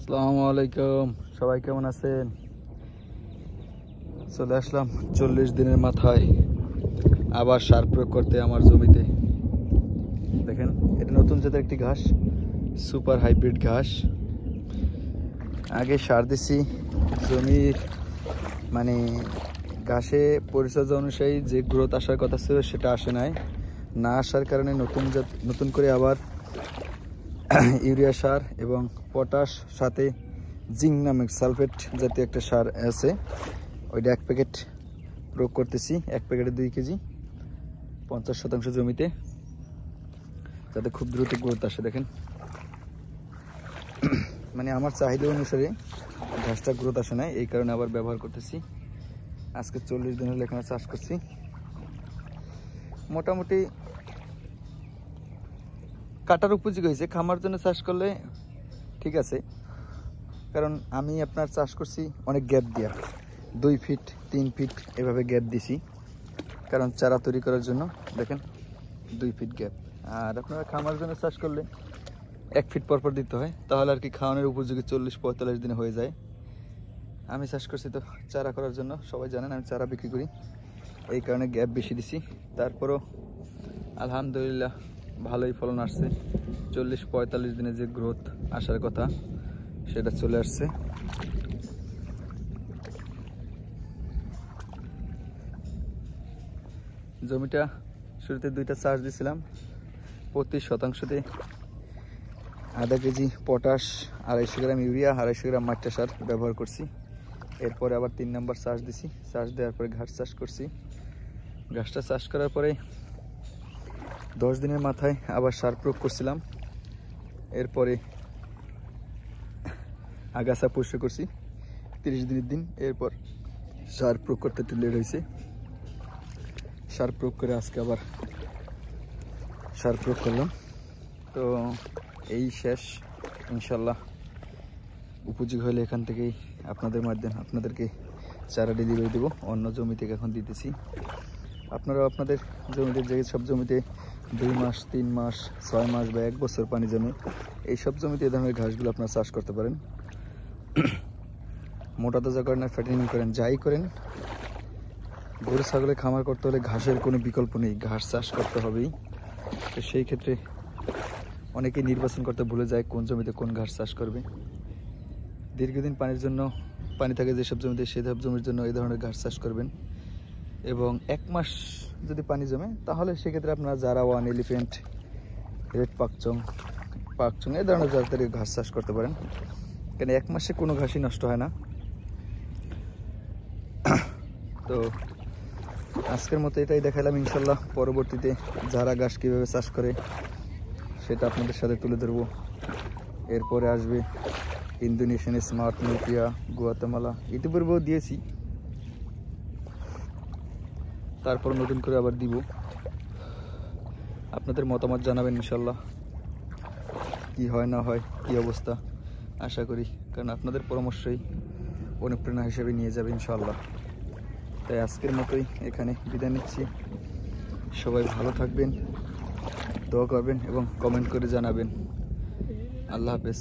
আসসালামু আলাইকুম, সবাই কেমন আছেন? চলে আসলাম 40 দিনের মাথায় আবার সার প্রয়োগ করতে আমার জমিতে। দেখেন, এটা নতুন জাতের একটি ঘাস, সুপার হাইব্রিড ঘাস। আগে সার দিছি, জমির মানে ঘাসে পরিচর্যা অনুযায়ী যে গ্রোথ আসার কথা ছিল সেটা আসে নাই। না আসার কারণে নতুন করে আবার ইউরিয়া সার এবং পটাশ, সাথে জিঙ্ক নামক সালফেট জাতীয় একটা সার আছে, ওইটা 1 প্যাকেট প্রয়োগ করতেছি। 1 প্যাকেটে 2 কেজি, 50% জমিতে, যাতে খুব দ্রুত গ্রোথ আসে। দেখেন, মানে আমার চাহিদা অনুসারে ঘাসটা গ্রোথ আসে না, এই কারণে আবার ব্যবহার করতেছি। আজকে 40 দিন হলে এখানে চাষ করছি। মোটামুটি কাটার উপযোগী হয়েছে। খামার জন্য চাষ করলে ঠিক আছে, কারণ আমি আপনার চাষ করছি অনেক গ্যাপ দিয়া, 2 ফিট 3 ফিট এভাবে গ্যাপ দিছি, কারণ চারা তৈরি করার জন্য। দেখেন, 2 ফিট গ্যাপ। আর আপনারা খামার জন্য চাষ করলে 1 ফিট পরপর দিতে হয়, তাহলে আর কি খাওয়ানোর উপযোগী 40-45 দিনে হয়ে যায়। আমি চাষ করছি তো চারা করার জন্য, সবাই জানেন আমি চারা বিক্রি করি, এই কারণে গ্যাপ বেশি দিছি। তারপরও আলহামদুলিল্লাহ ভালোই ফলন আসছে। 40-45 দিনে যে গ্রোথ আসার কথা সেটা চলে আসছে। জমিটা শুরুতে 2টা চাষ দিয়েছিলাম, প্রতি শতাংশতে আধা কেজি পটাশ, 250 গ্রাম ইউরিয়া, 250 গ্রাম মাটির সার ব্যবহার করছি। এরপরে আবার 3 নম্বর চাষ দিছি। চাষ দেওয়ার পরে ঘাস চাষ করছি। ঘাসটা চাষ করার পরে 10 দিনের মাথায় আবার সার প্রয়োগ করছিলাম। এরপরে আগাছা পরিষ্কার করছি 30 দিনের দিন। এরপর সার প্রয়োগ করতে একটু লেট হয়েছে। সার প্রয়োগ করে আজকে আবার সার প্রয়োগ করলাম। তো এই শেষ, ইনশাল্লাহ উপযোগী হলে এখান থেকেই আপনাদেরকে চারা ডেলিভারি দেবো। অন্য জমি থেকে এখন দিতেছি। আপনারা আপনাদের জমিতে, যে সব জমিতে 2 মাস 3 মাস 6 মাস বা 1 বছর পানি জমে, এই সব জমিতে এই ধরনের ঘাসগুলো আপনারা চাষ করতে পারেন। মোটা তাজা করেন আর ফ্যাটেনিং করেন, যাই করেন, গরু ছাগলের খামার করতে হলে ঘাসের কোনো বিকল্প নেই, ঘাস চাষ করতে হবেই। তো সেই ক্ষেত্রে অনেকেই নির্বাচন করতে ভুলে যায় কোন জমিতে কোন ঘাস চাষ করবে। দীর্ঘদিন পানি থাকে যেসব জমিতে, সেসব জমির জন্য এই ধরনের ঘাস চাষ করবেন। এবং 1 মাস যদি পানি জমে, তাহলে সেক্ষেত্রে আপনারা জারা 1, এলিফ্যান্ট, রেড পাকচং এই ধরনের জাতের ঘাস চাষ করতে পারেন, কারণ 1 মাসে কোনো ঘাসই নষ্ট হয় না। তো আজকের মতো এটাই দেখালাম। ইনশাল্লাহ পরবর্তীতে জারা ঘাস কীভাবে চাষ করে সেটা আপনাদের সাথে তুলে ধরবো। এরপরে আসবে ইন্দোনেশিয়ান স্মার্ট নোপিয়া, গুয়াতেমালা, ইতিপূর্বেও দিয়েছি, তারপর নতুন করে আবার দিব। আপনাদের মতামত জানাবেন ইনশাল্লাহ, কি হয় না হয়, কি অবস্থা। আশা করি, কারণ আপনাদের পরামর্শই অনুপ্রেরণা হিসেবে নিয়ে যাবে ইনশাল্লাহ। তাই আজকের মতোই এখানে বিদায় নিচ্ছি। সবাই ভালো থাকবেন, দোয়া করবেন এবং কমেন্ট করে জানাবেন। আল্লাহ হাফেজ।